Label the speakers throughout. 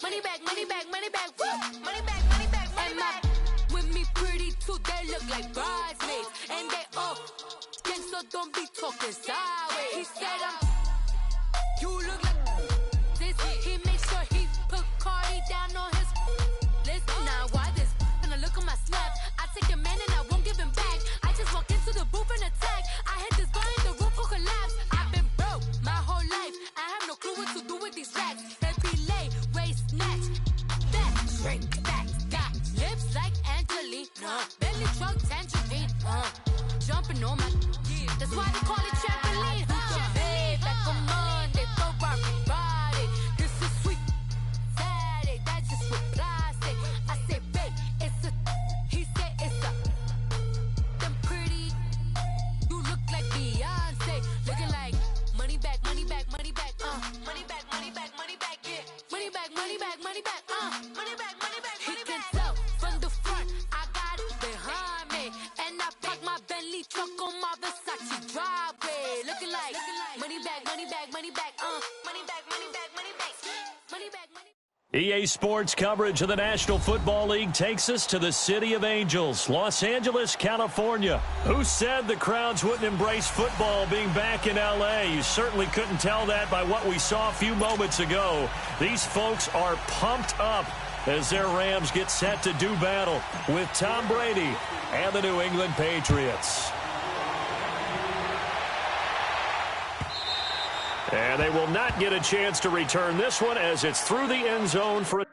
Speaker 1: Money back, money back, money back, woo! Money back, money back, money back. With me pretty too, they look like bridesmaids. And they all gang, so don't be talking sideways. He said you look like this. He makes sure he put Cardi down on his list. Now why this? When I look at my snap, I take a man and I won't give him back. I just walk into the booth and attack. I hit this guy in the roof will collapse. I've been broke my whole life. I have no clue what to do with these racks. Every lay, waist snatch, back, straight back. Got lips like Angelina, belly truck tangerine. Jumping on my, that's why they call it trampoline. Hey, back on Monday, Friday. This is sweet Saturday, that's just what plastic. I say, babe, it's a, he said it's a, them pretty, you look like Beyonce, looking like money back, money back, money back, money back, money back, money back, yeah, money back, money back, money back, money back, money back. He can tell from the front, I got it behind me, and I park my Bentley truck on my Versace driveway, looking like money back, money back, money back, money back, money back, money back, money back, money.
Speaker 2: EA Sports coverage of the National Football League takes us to the City of Angels, Los Angeles, California. Who said the crowds wouldn't embrace football being back in L.A.? You certainly couldn't tell that by what we saw a few moments ago. These folks are pumped up as their Rams get set to do battle with Tom Brady and the New England Patriots. And they will not get a chance to return this one as it's through the end zone for a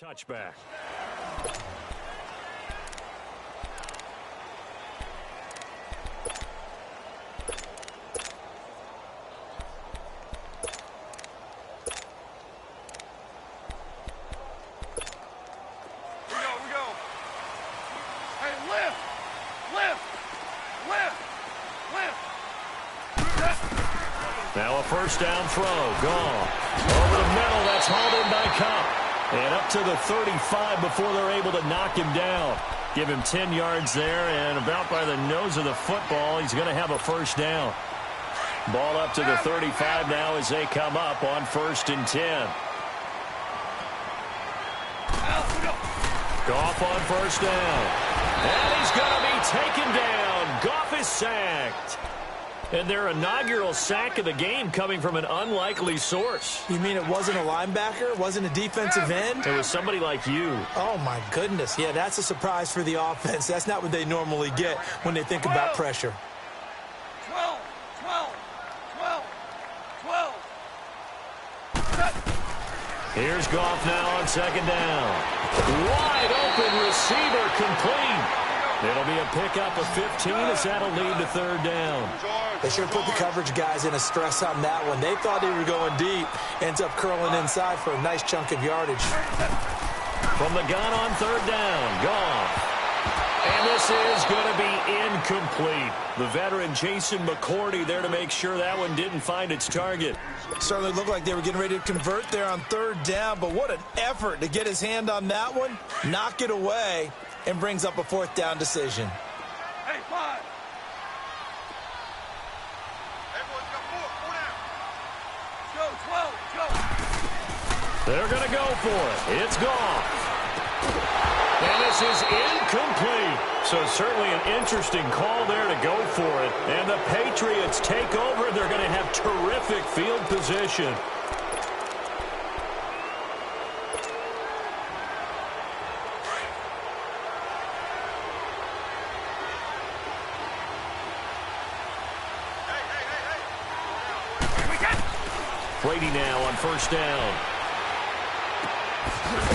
Speaker 2: touchback.
Speaker 3: We go. Hey, lift.
Speaker 2: Now a first down throw, gone. Over the middle, that's hauled in by Cup. And up to the 35 before they're able to knock him down. Give him 10 yards there, and about by the nose of the football, he's going to have a first down. Ball up to the 35 now as they come up on 1st and 10. Goff on first down. And he's going to be taken down. Goff is sacked. And their inaugural sack of the game coming from an unlikely source.
Speaker 4: You mean it wasn't a linebacker? It wasn't a defensive end?
Speaker 2: It was somebody like you.
Speaker 4: Oh, my goodness. Yeah, that's a surprise for the offense. That's not what they normally get when they think about pressure.
Speaker 3: 12.
Speaker 2: Here's Goff now on second down. Wide open receiver complete. It'll be a pickup of 15 as that'll lead to 3rd down.
Speaker 4: They sure put the coverage guys in a stress on that one. They thought they were going deep. Ends up curling inside for a nice chunk of yardage.
Speaker 2: From the gun on 3rd down, Goff. And this is going to be incomplete. The veteran Jason McCourty there to make sure that one didn't find its target.
Speaker 4: Certainly looked like they were getting ready to convert there on 3rd down, but what an effort to get his hand on that one, knock it away, and brings up a 4th down decision.
Speaker 3: Hey, 5. Everyone's got 4 down. Go, 12, go.
Speaker 2: They're going to go for it. It's Goff. And this is incomplete. So certainly an interesting call there to go for it. And the Patriots take over. They're going to have terrific field position. Brady now on first down.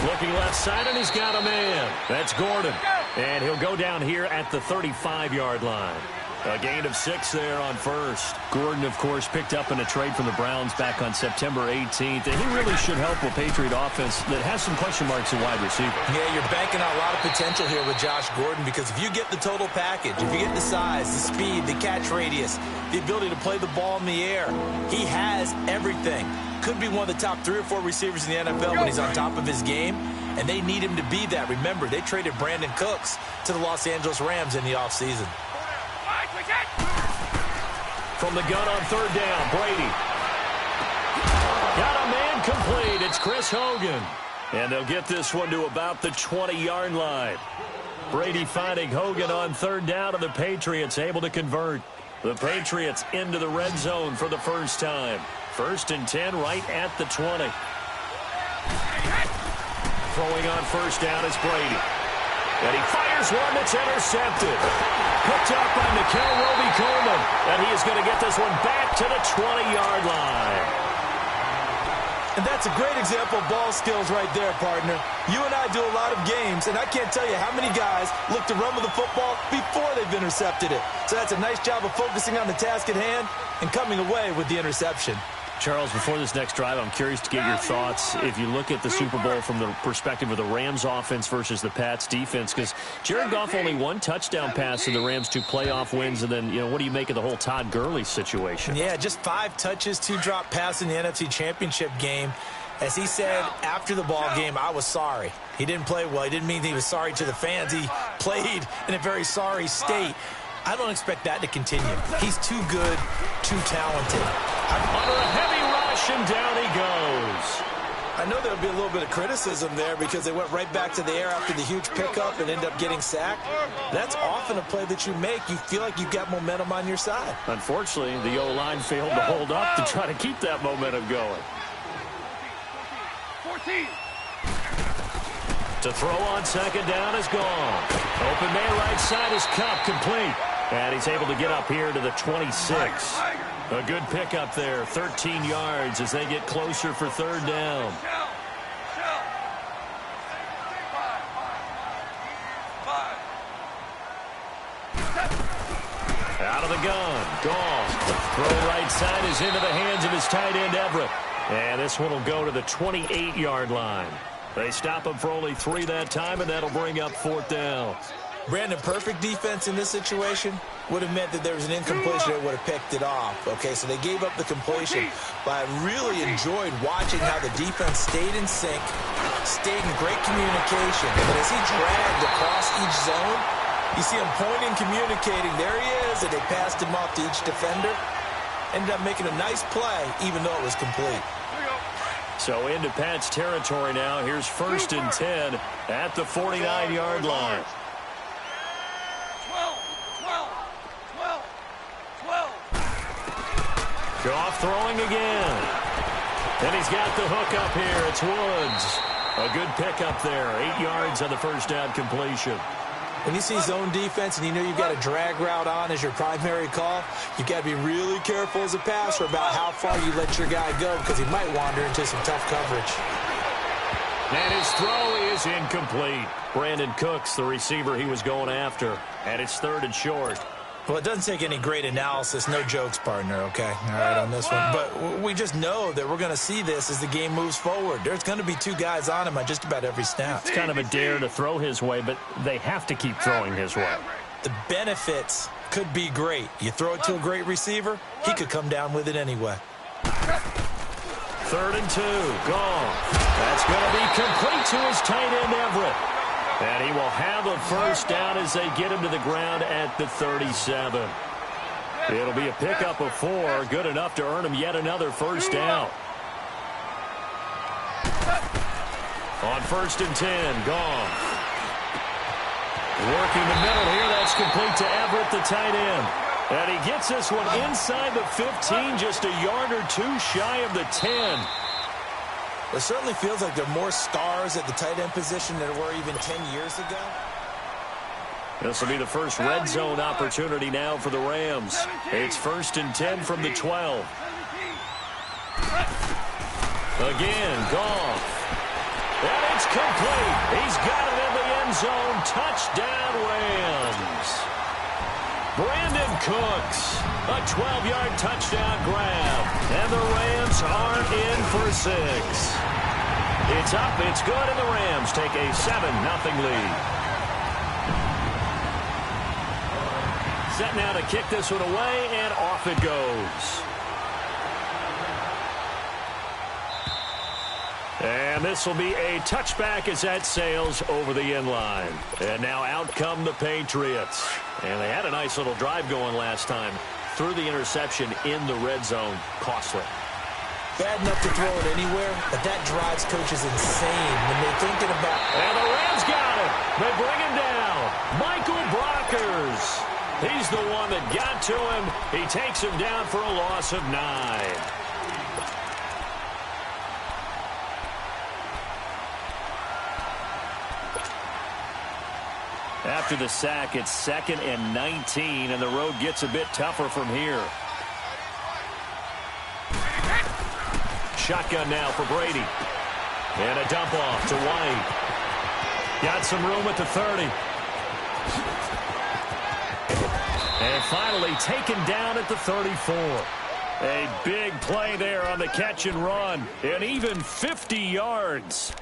Speaker 2: Looking left side, and he's got a man. That's Gordon. And he'll go down here at the 35-yard line. A gain of 6 there on first. Gordon, of course, picked up in a trade from the Browns back on September 18th. And he really should help a Patriot offense that has some question marks at wide receiver.
Speaker 4: Yeah, you're banking on a lot of potential here with Josh Gordon because if you get the total package, if you get the size, the speed, the catch radius, the ability to play the ball in the air, he has everything. Could be one of the top 3 or 4 receivers in the NFL when he's on top of his game. And they need him to be that. Remember, they traded Brandon Cooks to the Los Angeles Rams in the offseason.
Speaker 2: From the gun on 3rd down, Brady. Got a man complete. It's Chris Hogan. And they'll get this one to about the 20-yard line. Brady finding Hogan on 3rd down, and the Patriots able to convert. The Patriots into the red zone for the first time. 1st and 10 right at the 20. Throwing on 1st down is Brady. And he fires one that's intercepted. Picked up by Nikel Roby-Coleman. And he is going to get this one back to the 20-yard line.
Speaker 4: And that's a great example of ball skills right there, partner. You and I do a lot of games, and I can't tell you how many guys look to run with the football before they've intercepted it. So that's a nice job of focusing on the task at hand and coming away with the interception.
Speaker 2: Charles, before this next drive, I'm curious to get your thoughts. If you look at the Super Bowl from the perspective of the Rams offense versus the Pats defense, because Jared Goff only 1 touchdown pass in the Rams 2 playoff wins, and then, what do you make of the whole Todd Gurley situation?
Speaker 4: Yeah, just 5 touches, 2 drop pass in the NFC Championship game. As he said after the ball game, I was sorry. He didn't play well. He didn't mean he was sorry to the fans. He played in a very sorry state. I don't expect that to continue. He's too good, too talented.
Speaker 2: Under a heavy rush, and down he goes.
Speaker 4: I know there'll be a little bit of criticism there because they went right back to the air after the huge pickup and ended up getting sacked. That's often a play that you make. You feel like you've got momentum on your side.
Speaker 2: Unfortunately, the O-line failed to hold up to try to keep that momentum going.
Speaker 3: 14.
Speaker 2: To throw on 2nd down is gone. Open man right side is Cup, complete. And he's able to get up here to the 26. A good pickup there, 13 yards as they get closer for 3rd down. Out of the gun, gone. Throw right side is into the hands of his tight end, Everett. And this one will go to the 28-yard line. They stop him for only 3 that time, and that'll bring up 4th down.
Speaker 4: Brandon, perfect defense in this situation would have meant that there was an incompletion that would have picked it off. Okay, so they gave up the completion. But I really enjoyed watching how the defense stayed in sync, stayed in great communication. But as he dragged across each zone, you see him pointing, communicating. There he is, and they passed him off to each defender. Ended up making a nice play, even though it was complete.
Speaker 2: So into Pat's territory now. Here's 1st and 10 at the 49-yard line.
Speaker 3: 12.
Speaker 2: Goff throwing again. And he's got the hook up here. It's Woods. A good pickup there. 8 yards on the 1st down completion.
Speaker 4: When you see zone defense and you know you've got a drag route on as your primary call, you've got to be really careful as a passer about how far you let your guy go because he might wander into some tough coverage.
Speaker 2: And his throw is incomplete. Brandon Cooks, the receiver he was going after. And it's 3rd and short.
Speaker 4: Well, it doesn't take any great analysis. No jokes, partner, okay? All right, on this one. But we just know that we're going to see this as the game moves forward. There's going to be 2 guys on him on just about every snap.
Speaker 2: It's kind of a dare to throw his way, but they have to keep throwing his way.
Speaker 4: The benefits could be great. You throw it to a great receiver, he could come down with it anyway.
Speaker 2: 3rd and 2, gone. That's going to be complete to his tight end, Everett. And he will have a 1st down as they get him to the ground at the 37. It'll be a pickup of 4, good enough to earn him yet another 1st down. On 1st and 10, gone. Working the middle here, that's complete to Everett, the tight end. And he gets this one inside the 15, just a yard or 2 shy of the 10.
Speaker 4: It certainly feels like there are more stars at the tight end position than there were even 10 years ago.
Speaker 2: This will be the first red zone opportunity now for the Rams. It's 1st and 10 from the 12. Again, Goff. And it's complete. He's got it in the end zone. Touchdown, Rams. Brandon Cooks, a 12-yard touchdown grab. And the Rams are in for 6. It's up, it's good, and the Rams take a 7-0 lead. Set now to kick this one away, and off it goes. And this will be a touchback as that sails over the end line. And now out come the Patriots. And they had a nice little drive going last time. Threw the interception in the red zone. Costly.
Speaker 4: Bad enough to throw it anywhere, but that drives coaches insane when they're thinking about...
Speaker 2: And the Rams got it. They bring him down. Michael Brockers. He's the one that got to him. He takes him down for a loss of 9. After the sack, it's 2nd and 19, and the road gets a bit tougher from here. Shotgun now for Brady. And a dump off to White. Got some room at the 30. And finally taken down at the 34. A big play there on the catch and run. And even 50 yards.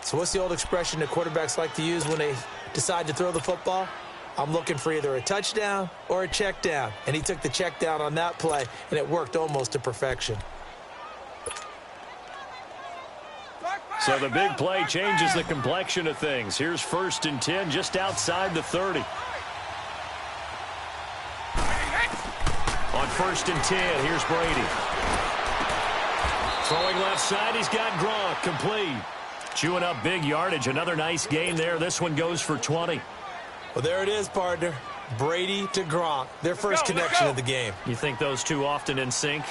Speaker 4: So what's the old expression that quarterbacks like to use when they decide to throw the football? I'm looking for either a touchdown or a check down. And he took the check down on that play, and it worked almost to perfection.
Speaker 2: So the big play changes the complexion of things. Here's 1st and 10 just outside the 30. On 1st and 10, here's Brady. Throwing left side, he's got Gronk complete. Chewing up big yardage. Another nice game there. This one goes for 20.
Speaker 4: Well, there it is, partner. Brady to Gronk. Their first connection of the game.
Speaker 2: You think those two often in sync?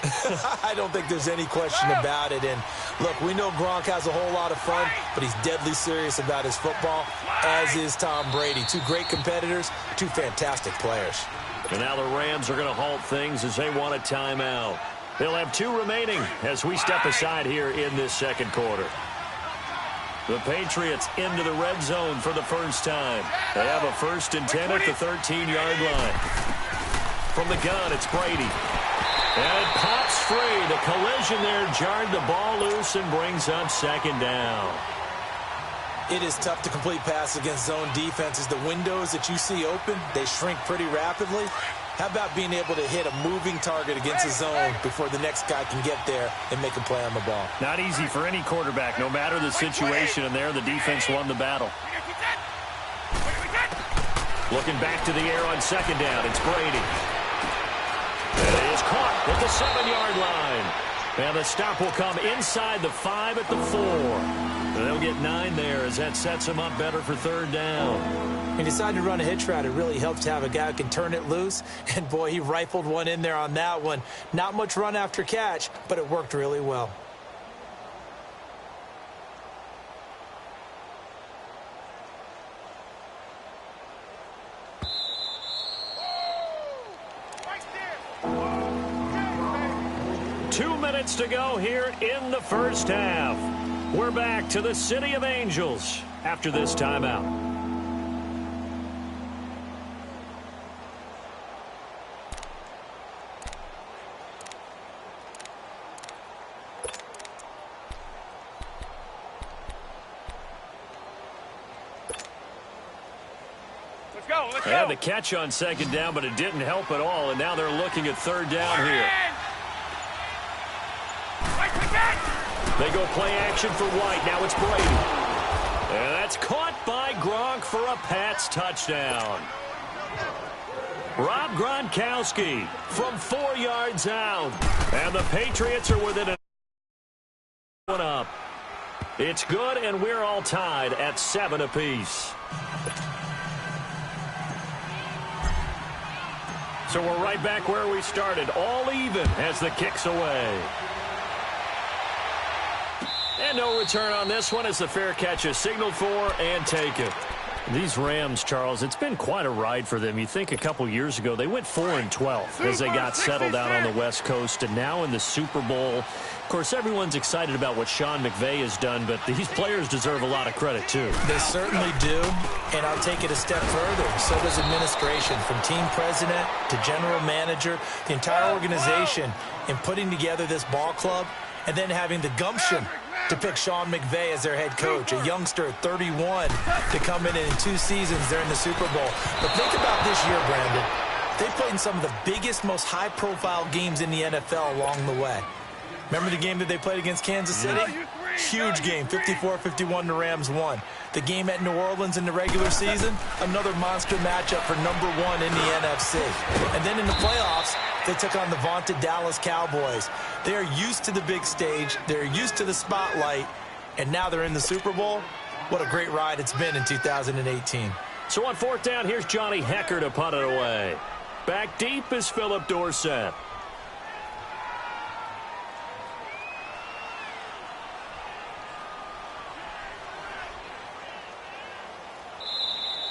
Speaker 4: I don't think there's any question about it. And, look, we know Gronk has a whole lot of fun, but he's deadly serious about his football, as is Tom Brady. Two great competitors, two fantastic players.
Speaker 2: And now the Rams are going to halt things as they want a timeout. They'll have 2 remaining as we step aside here in this second quarter. The Patriots into the red zone for the first time. They have a 1st and 10 at the 13-yard line. From the gun, it's Brady. And it pops free. The collision there jarred the ball loose and brings up 2nd down.
Speaker 4: It is tough to complete passes against zone defenses. The windows that you see open, they shrink pretty rapidly. How about being able to hit a moving target against a zone before the next guy can get there and make a play on the ball?
Speaker 2: Not easy for any quarterback, no matter the situation, and there the defense won the battle. Looking back to the air on 2nd down, it's Brady. And it is caught at the 7-yard line. And the stop will come inside the 5 at the 4. And they'll get 9 there as that sets them up better for 3rd down.
Speaker 4: He decided to run a hitch route. It really helps to have a guy who can turn it loose. And, boy, he rifled one in there on that one. Not much run after catch, but it worked really well.
Speaker 2: Two minutes to go here in the first half. We're back to the City of Angels after this timeout. Had the catch on 2nd down, but it didn't help at all, and now they're looking at 3rd down here. They go play action for White. Now it's Brady. And that's caught by Gronk for a Pats touchdown. Rob Gronkowski from 4 yards out. And the Patriots are within a one up. It's good, and we're all tied at 7 apiece. So we're right back where we started, all even as the kick's away. And no return on this one as the fair catch is signaled for and taken. These Rams, Charles, it's been quite a ride for them. You think a couple years ago they went 4-12 as they got settled out on the West Coast, and now in the Super Bowl. Of course, everyone's excited about what Sean McVay has done, but these players deserve a lot of credit, too.
Speaker 4: They certainly do, and I'll take it a step further. So does administration, from team president to general manager, the entire organization in putting together this ball club and then having the gumption to pick Sean McVay as their head coach, a youngster at 31 to come in 2 seasons they're in the Super Bowl. But think about this year, Brandon. They played in some of the biggest, most high-profile games in the NFL along the way. Remember the game that they played against Kansas City? Huge game, 54-51, the Rams won. The game at New Orleans in the regular season, another monster matchup for #1 in the NFC. And then in the playoffs, they took on the vaunted Dallas Cowboys. They are used to the big stage. They're used to the spotlight. And now they're in the Super Bowl. What a great ride it's been in 2018.
Speaker 2: So on 4th down, here's Johnny Hekker to punt it away. Back deep is Phillip Dorsett.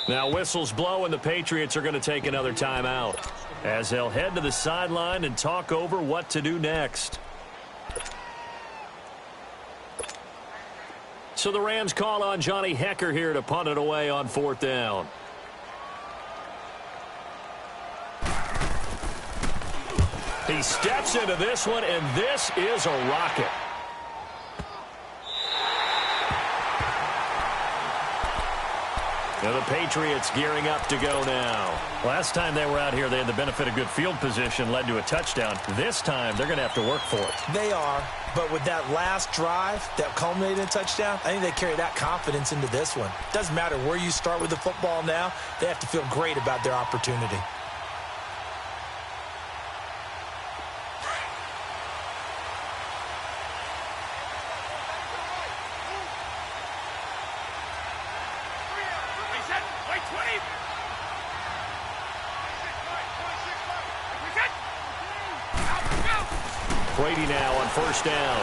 Speaker 2: Now whistles blow, and the Patriots are going to take another timeout as they'll head to the sideline and talk over what to do next. So the Rams call on Johnny Hekker here to punt it away on 4th down. He steps into this one, and this is a rocket. Now the Patriots gearing up to go now. Last time they were out here, they had the benefit of good field position, led to a touchdown. This time, they're going to have to work for it.
Speaker 4: They are, but with that last drive that culminated in a touchdown, I think they carry that confidence into this one. Doesn't matter where you start with the football now, they have to feel great about their opportunity.
Speaker 2: Brady now on 1st down.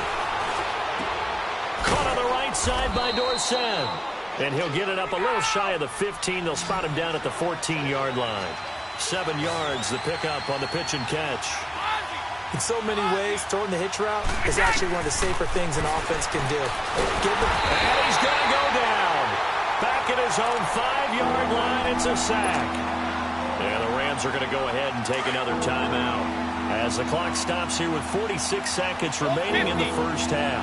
Speaker 2: Caught on the right side by Dorsett. And he'll get it up a little shy of the 15. They'll spot him down at the 14-yard line. 7 yards, the pickup on the pitch and catch.
Speaker 4: In so many ways, throwing the hitch route is actually one of the safer things an offense can do.
Speaker 2: And he's going to go down. Back at his own 5-yard line, it's a sack. And the Rams are going to go ahead and take another timeout as the clock stops here with 46 seconds remaining in the first half.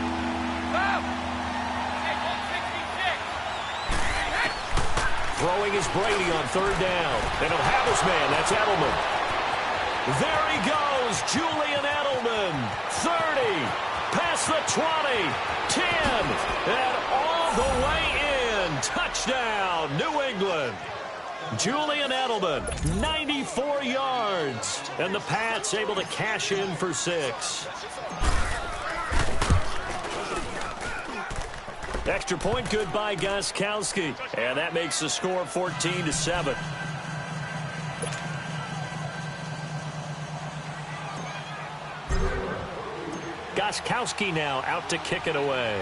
Speaker 2: Throwing is Brady on 3rd down. And he'll have his man. That's Edelman. There he goes. Julian Edelman. 30. Past the 20. 10. And all the way in. Touchdown, New England. Julian Edelman, 94 yards. And the Pats able to cash in for 6. Extra point good by Gostkowski. And that makes the score 14-7. Gostkowski now out to kick it away.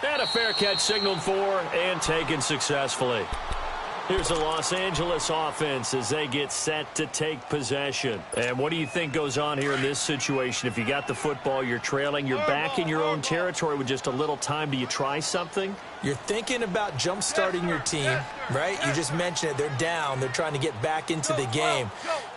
Speaker 2: And a fair catch signaled for and taken successfully. Here's the Los Angeles offense as they get set to take possession. And what do you think goes on here in this situation? If you got the football, you're trailing, you're back in your own territory with just a little time. Do you try something?
Speaker 4: You're thinking about jump-starting your team, right? You just mentioned it. They're down. They're trying to get back into the game.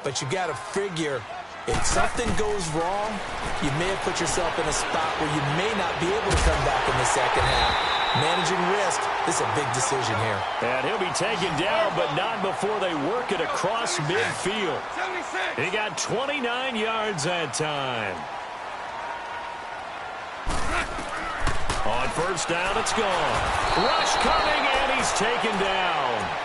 Speaker 4: But you got to figure, if something goes wrong, you may have put yourself in a spot where you may not be able to come back in the second half. Managing risk, this is a big decision here.
Speaker 2: And he'll be taken down, but not before they work it across midfield. He got 29 yards that time. On 1st down, it's gone. Rush coming, and he's taken down.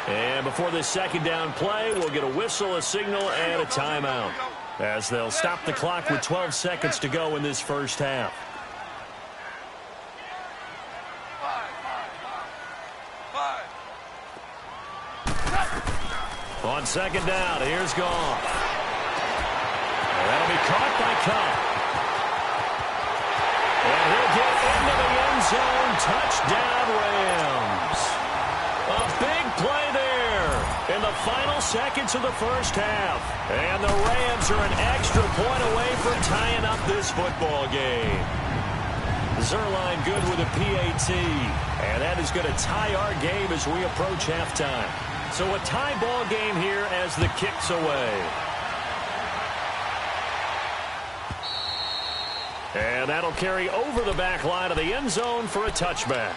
Speaker 2: And before this 2nd down play, we'll get a whistle, a signal, and a timeout, as they'll stop the clock with 12 seconds to go in this first half. On 2nd down, here's Goff. That'll be caught by Cup. And he'll get into the end zone seconds of the first half. And the Rams are an extra point away from tying up this football game. Zerline good with a PAT. And that is going to tie our game as we approach halftime. So a tie ball game here as the kick's away. And that'll carry over the back line of the end zone for a touchback.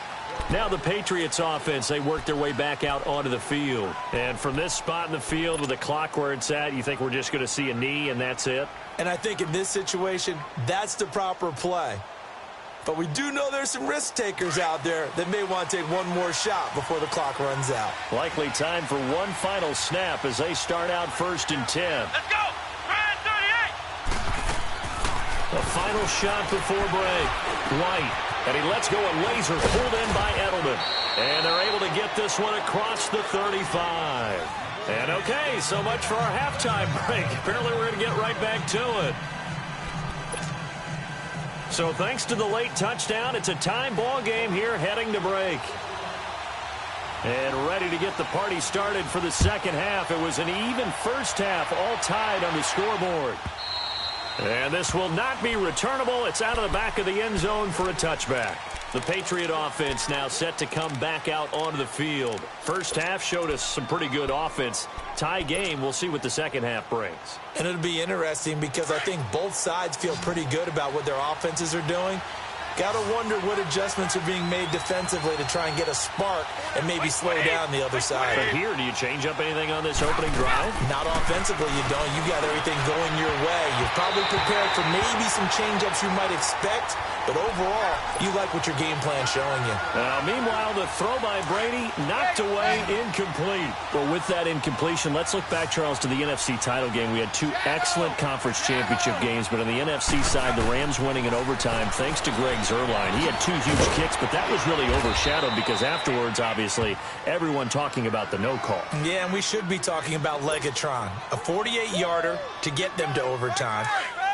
Speaker 2: Now the Patriots offense, they work their way back out onto the field. And from this spot in the field with the clock where it's at, you think we're just going to see a knee and that's it?
Speaker 4: And I think in this situation, that's the proper play. But we do know there's some risk takers out there that may want to take one more shot before the clock runs out.
Speaker 2: Likely time for one final snap as they start out 1st and 10.
Speaker 3: Let's go! Ryan 38!
Speaker 2: The final shot before break. White. And he lets go a laser pulled in by Edelman. And they're able to get this one across the 35. And okay, so much for our halftime break. Apparently we're going to get right back to it. So thanks to the late touchdown, it's a time ball game here heading to break. And ready to get the party started for the second half. It was an even first half, all tied on the scoreboard. And this will not be returnable. It's out of the back of the end zone for a touchback. The Patriot offense now set to come back out onto the field. First half showed us some pretty good offense. Tie game, we'll see what the second half brings.
Speaker 4: And it'll be interesting because I think both sides feel pretty good about what their offenses are doing. Got to wonder what adjustments are being made defensively to try and get a spark and maybe slow down the other side.
Speaker 2: But here, do you change up anything on this opening drive?
Speaker 4: Not offensively, you don't. You got everything going your way. You're probably prepared for maybe some change-ups you might expect, but overall, you like what your game plan's showing you.
Speaker 2: Meanwhile, the throw by Brady knocked away, incomplete. Well, with that incompletion, let's look back, Charles, to the NFC title game. We had two excellent conference championship games, but on the NFC side, the Rams winning in overtime thanks to Greg Zerline. He had two huge kicks, but that was really overshadowed because afterwards, obviously, everyone talking about the no call.
Speaker 4: Yeah, and we should be talking about Legatron. A 48-yarder to get them to overtime.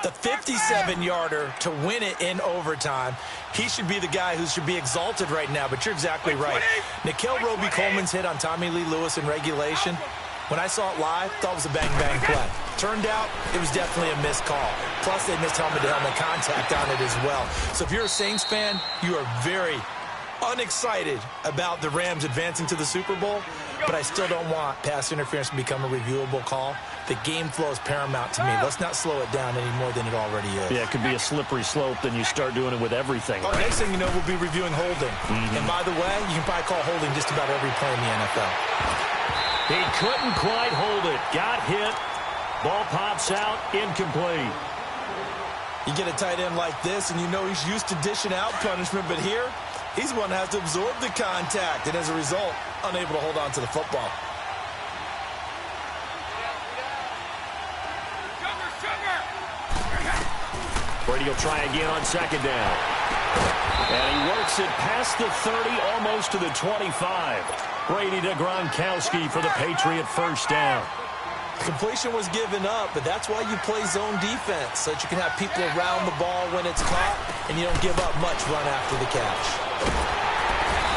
Speaker 4: The 57-yarder to win it in overtime. He should be the guy who should be exalted right now, but you're exactly right. Nikhil Roby-Coleman's hit on Tommy Lee Lewis in regulation. When I saw it live, thought it was a bang-bang play. Turned out, it was definitely a missed call. Plus, they missed helmet-to-helmet contact on it as well. So if you're a Saints fan, you are very unexcited about the Rams advancing to the Super Bowl, but I still don't want pass interference to become a reviewable call. The game flow is paramount to me. Let's not slow it down any more than it already is.
Speaker 2: Yeah, it could be a slippery slope, then you start doing it with everything.
Speaker 4: Well, next thing you know, we'll be reviewing holding. And by the way, you can probably call holding just about every play in the NFL.
Speaker 2: He couldn't quite hold it. Got hit. Ball pops out. Incomplete.
Speaker 4: You get a tight end like this, and you know he's used to dishing out punishment, but here, he's the one that has to absorb the contact, and as a result, unable to hold on to the football.
Speaker 2: Brady will try again on second down. And he works it past the 30, almost to the 25. Brady to Gronkowski for the Patriot first down.
Speaker 4: Completion was given up, but that's why you play zone defense, so that you can have people around the ball when it's caught, and you don't give up much run after the catch.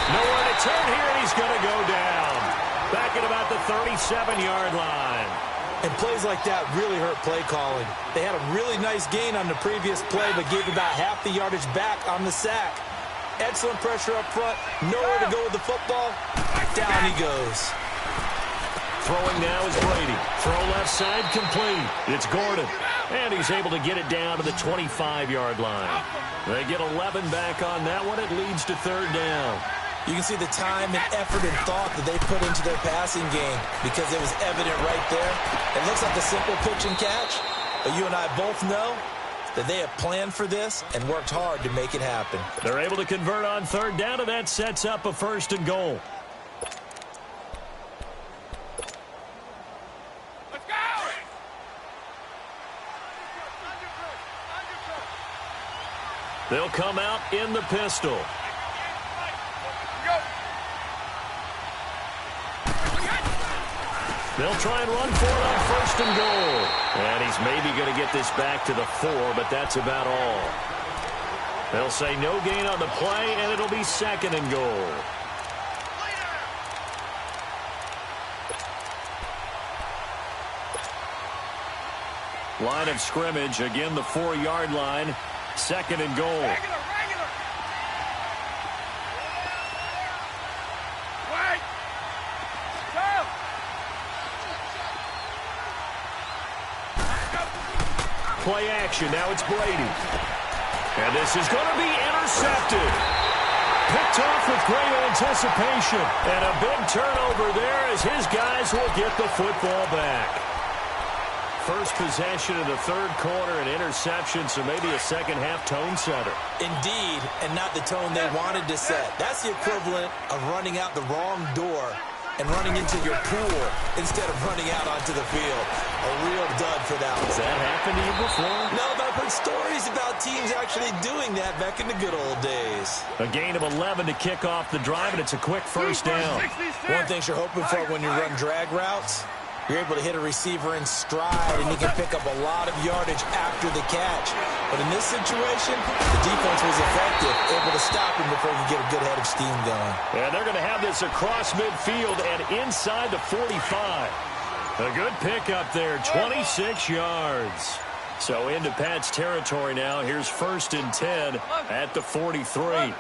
Speaker 2: Nowhere to turn here, and he's going to go down. Back at about the 37-yard line.
Speaker 4: And plays like that really hurt play calling. They had a really nice gain on the previous play, but gave about half the yardage back on the sack. Excellent pressure up front. Nowhere to go with the football. Down he goes.
Speaker 2: Throwing now is Brady. Throw left side complete. It's Gordon. And he's able to get it down to the 25-yard line. They get 11 back on that one. It leads to third down.
Speaker 4: You can see the time and effort and thought that they put into their passing game because it was evident right there. It looks like a simple pitch and catch, but you and I both know that they have planned for this and worked hard to make it happen.
Speaker 2: They're able to convert on third down, and that sets up a 1st and goal.
Speaker 3: Let's go!
Speaker 2: They'll come out in the pistol. They'll try and run for it on 1st and goal. And he's maybe going to get this back to the 4, but that's about all. They'll say no gain on the play, and it'll be 2nd and goal. Line of scrimmage, again the 4-yard line. 2nd and goal.
Speaker 3: Regular. Wait. Go.
Speaker 2: Play action. Now it's Brady. And this is going to be intercepted. Picked off with great anticipation. And a big turnover there as his guys will get the football back. First possession of the 3rd quarter, an interception, so maybe a second-half tone setter.
Speaker 4: Indeed, and not the tone they wanted to set. That's the equivalent of running out the wrong door and running into your pool instead of running out onto the field. A real dud for that one.
Speaker 2: Has that happened to you before?
Speaker 4: No, but I've heard stories about teams actually doing that back in the good old days.
Speaker 2: A gain of 11 to kick off the drive, and it's a quick first down.
Speaker 4: One thing you're hoping for when you run drag routes, you're able to hit a receiver in stride, and he can pick up a lot of yardage after the catch. But in this situation, the defense was effective, able to stop him before he could get a good head of steam going.
Speaker 2: And they're going to have this across midfield and inside the 45. A good pickup there, 26 yards. So into Pat's territory now. Here's 1st and 10 at the 43.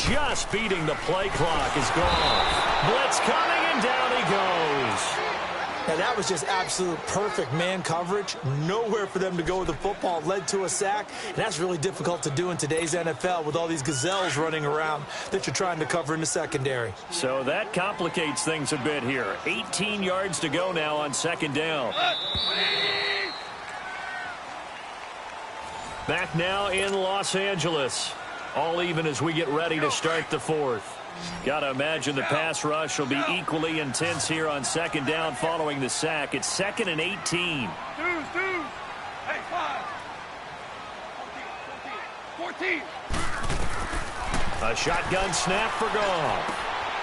Speaker 2: Just beating the play clock is gone. Blitz coming, and down he goes.
Speaker 4: Now, that was just absolute perfect man coverage. Nowhere for them to go with the football. Led to a sack. And that's really difficult to do in today's NFL with all these gazelles running around that you're trying to cover in the secondary.
Speaker 2: So that complicates things a bit here. 18 yards to go now on 2nd down. Back now in Los Angeles. All even as we get ready to start the 4th. Got to imagine the pass rush will be equally intense here on 2nd down following the sack. It's 2nd and 18.
Speaker 3: Dude. Hey, 5. 14.
Speaker 2: A shotgun snap for Goff.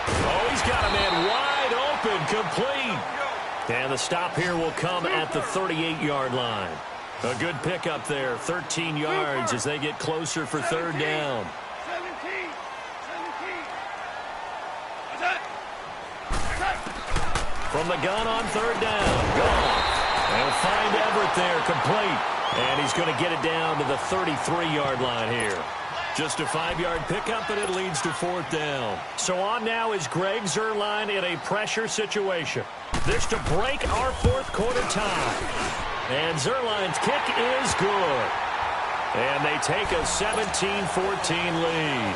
Speaker 2: Oh, he's got a man wide open, complete. And the stop here will come at the 38-yard line. A good pickup there, 13 yards as they get closer for 3rd down.
Speaker 3: 17.
Speaker 2: From the gun on 3rd down. Goff. They'll find Everett there, complete. And he's going to get it down to the 33-yard line here. Just a 5-yard pickup, and it leads to 4th down. So on now is Greg Zuerlein in a pressure situation. This to break our 4th quarter tie. And Zuerlein's kick is good. And they take a 17-14 lead.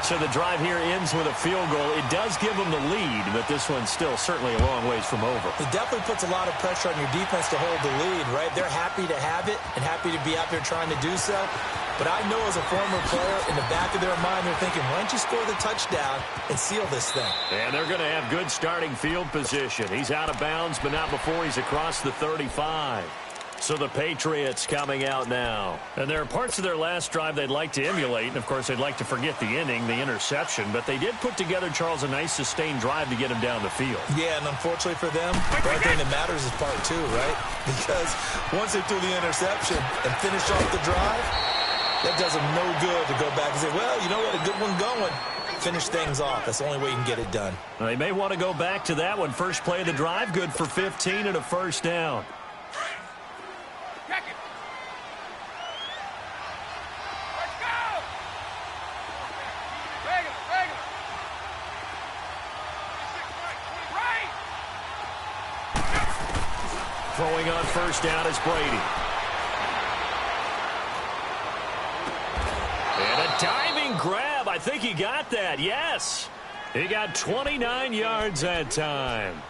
Speaker 2: So the drive here ends with a field goal. It does give them the lead, but this one's still certainly a long ways from over.
Speaker 4: It definitely puts a lot of pressure on your defense to hold the lead, right? They're happy to have it and happy to be out there trying to do so. But I know as a former player, in the back of their mind, they're thinking, why don't you score the touchdown and seal this thing?
Speaker 2: And they're going to have good starting field position. He's out of bounds, but not before he's across the 35. So the Patriots coming out now. And there are parts of their last drive they'd like to emulate. And, of course, they'd like to forget the inning, the interception. But they did put together, Charles, a nice sustained drive to get him down the field.
Speaker 4: Yeah, and unfortunately for them, the only thing that matters is part 2, right? Because once they threw the interception and finished off the drive, that does them no good to go back and say, well, you know what, a good one going. Finish things off. That's the only way you can get it done.
Speaker 2: Well, they may want to go back to that one. First play of the drive, good for 15 and a 1st down. Throwing on 1st down is Brady. And a diving grab. I think he got that. Yes. He got 29 yards that time.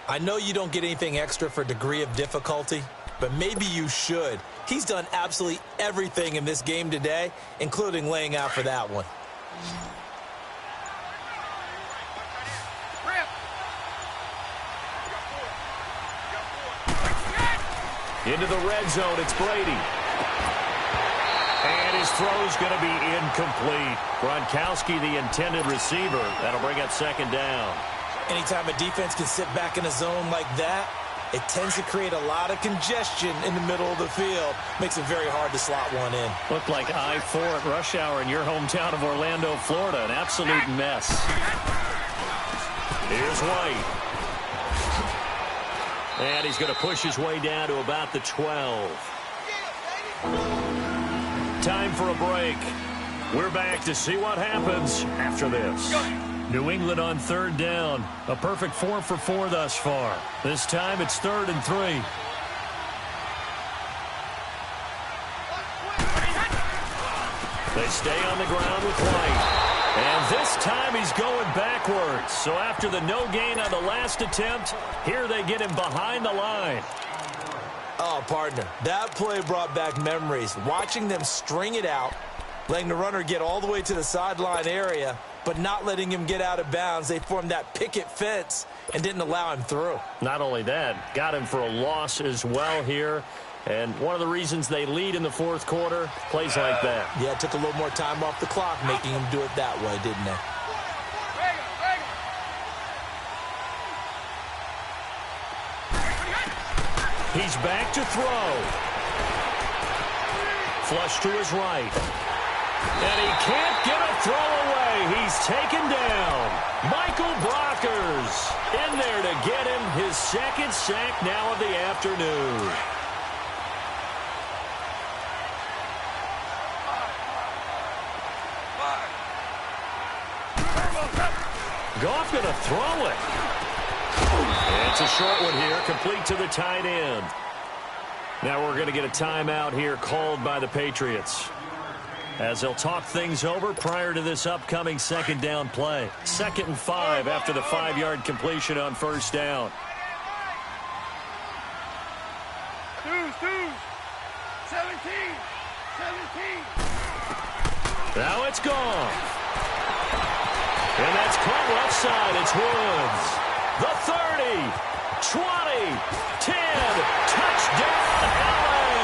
Speaker 4: I know you don't get anything extra for degree of difficulty, but maybe you should. He's done absolutely everything in this game today, including laying out for that one.
Speaker 2: Into the red zone, it's Brady. And his throw's going to be incomplete. Gronkowski, the intended receiver. That'll bring up 2nd down.
Speaker 4: Anytime a defense can sit back in a zone like that, it tends to create a lot of congestion in the middle of the field. Makes it very hard to slot one in.
Speaker 2: Looked like I-4 at rush hour in your hometown of Orlando, Florida. An absolute mess. Here's White. And he's going to push his way down to about the 12. Time for a break. We're back to see what happens after this. New England on third down. A perfect 4 for 4 thus far. This time it's 3rd and 3. They stay on the ground with White. And this time he's going backwards. So after the no gain on the last attempt, here they get him behind the line.
Speaker 4: Oh, partner, that play brought back memories. Watching them string it out, letting the runner get all the way to the sideline area, but not letting him get out of bounds. They formed that picket fence and didn't allow him through.
Speaker 2: Not only that, got him for a loss as well here. And one of the reasons they lead in the fourth quarter, plays like that.
Speaker 4: Yeah, it took a little more time off the clock, making him do it that way, didn't it?
Speaker 2: He's back to throw. Flush to his right. And he can't get a throw away. He's taken down. Michael Brockers in there to get him his second sack now of the afternoon. Goff going to throw it. It's a short one here, complete to the tight end. Now we're going to get a timeout here called by the Patriots, as they'll talk things over prior to this upcoming second down play. 2nd and 5 after the 5-yard completion on first down.
Speaker 3: Deuce. 17.
Speaker 2: Now it's gone. And that's caught left side. It's Woods. The 30, 20, 10, touchdown, LA.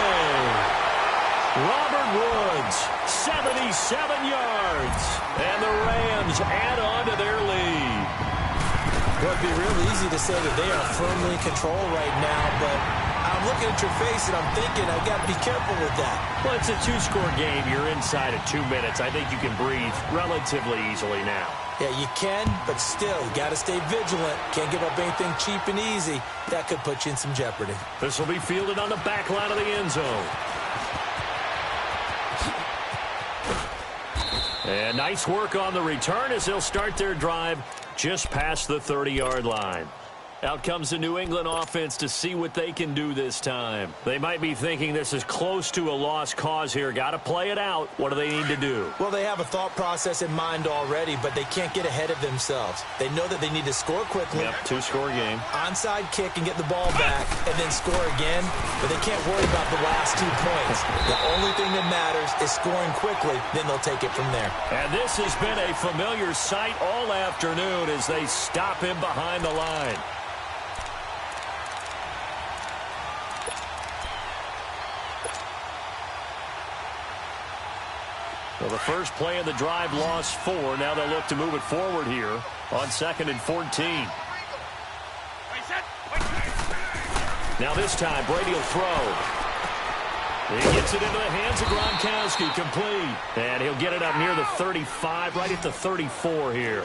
Speaker 2: Robert Woods, 77 yards. And the Rams add on to their lead.
Speaker 4: Well, it'd be real easy to say that they are firmly in control right now, but I'm looking at your face and I'm thinking I've got to be careful with that.
Speaker 2: Well, it's a 2-score game. You're inside of 2 minutes. I think you can breathe relatively easily now.
Speaker 4: Yeah, you can, but still, you got to stay vigilant. Can't give up anything cheap and easy. That could put you in some jeopardy.
Speaker 2: This will be fielded on the back line of the end zone. And nice work on the return as they'll start their drive just past the 30-yard line. Out comes the New England offense to see what they can do this time. They might be thinking this is close to a lost cause here. Got to play it out. What do they need to do?
Speaker 4: Well, they have a thought process in mind already, but they can't get ahead of themselves. They know that they need to score quickly.
Speaker 2: Yep, 2-score game.
Speaker 4: Onside kick and get the ball back and then score again, but they can't worry about the last 2 points. The only thing that matters is scoring quickly, then they'll take it from there.
Speaker 2: And this has been a familiar sight all afternoon as they stop him behind the line. Well, the first play of the drive lost 4. Now they'll look to move it forward here on 2nd and 14. Now this time, Brady will throw. He gets it into the hands of Gronkowski, complete. And he'll get it up near the 35, right at the 34 here.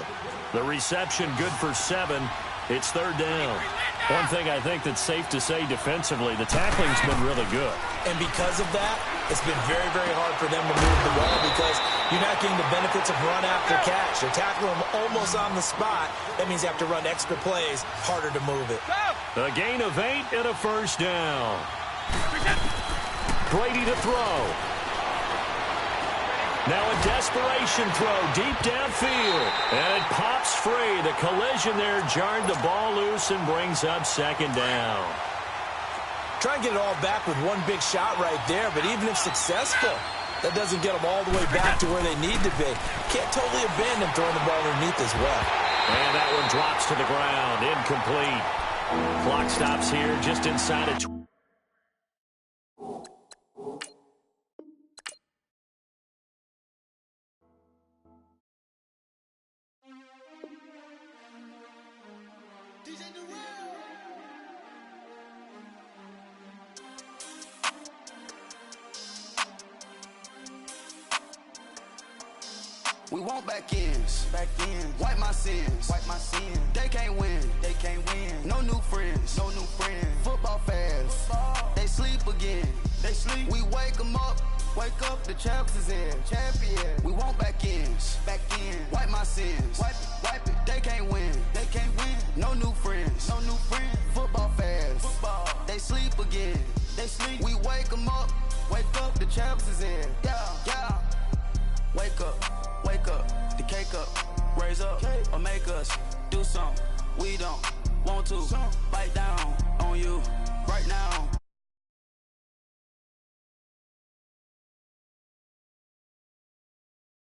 Speaker 2: The reception good for 7. It's 3rd down. One thing I think that's safe to say defensively, the tackling's been really good.
Speaker 4: And because of that, it's been very, very hard for them to move the ball because you're not getting the benefits of run after catch. You're tackling them almost on the spot. That means you have to run extra plays, harder to move it.
Speaker 2: A gain of 8 and a first down. Brady to throw. Now a desperation throw deep downfield. And it pops free. The collision there jarred the ball loose and brings up 2nd down.
Speaker 4: Try and get it all back with one big shot right there, but even if successful, that doesn't get them all the way back to where they need to be. Can't totally abandon throwing the ball underneath as well.
Speaker 2: And that one drops to the ground. Incomplete. Clock stops here just inside of 20.
Speaker 5: We want back ends. Wipe my sins. They can't win. No new friends. Football fans. They sleep again. We wake them up. Wake up, the champs is in. We want back ends. Wipe my sins. Wipe it. They can't win. No new friends. Football fans. They sleep again. We wake them up. Wake up, the champs is in. Yeah. Wake up, the cake up, raise up, or make us do something we don't want to. Bite down on you right now.